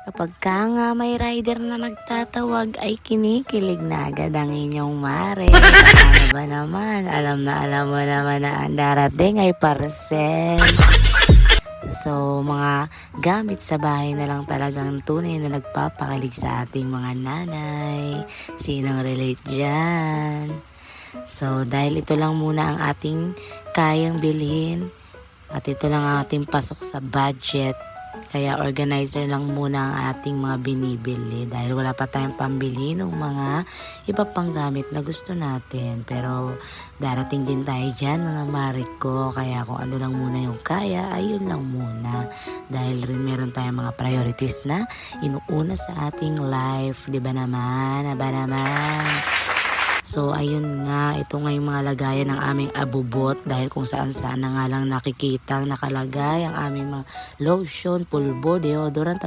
Kapag ka nga may rider na nagtatawag ay kinikilig na agad ang inyong mare. Ano ba naman? Alam mo naman na ang darating ay parcel. So, mga gamit sa bahay na lang talagang tunay na nagpapakilig sa ating mga nanay. Sinong relate dyan? So, dahil ito lang muna ang ating kayang bilhin at ito lang ang ating pasok sa budget. Kaya organizer lang muna ang ating mga binibili dahil wala pa tayong pambili ng mga iba pang gamit na gusto natin. Pero darating din tayo dyan mga marik ko. Kaya kung ano lang muna yung kaya, ayun lang muna. Dahil rin meron tayong mga priorities na inuuna sa ating life. Diba naman? Aba naman? So ayun nga, ito nga yung mga lagayan ng aming abubot dahil kung saan na nga lang nakikitang nakalagay ang aming mga lotion, pulbo, deodorant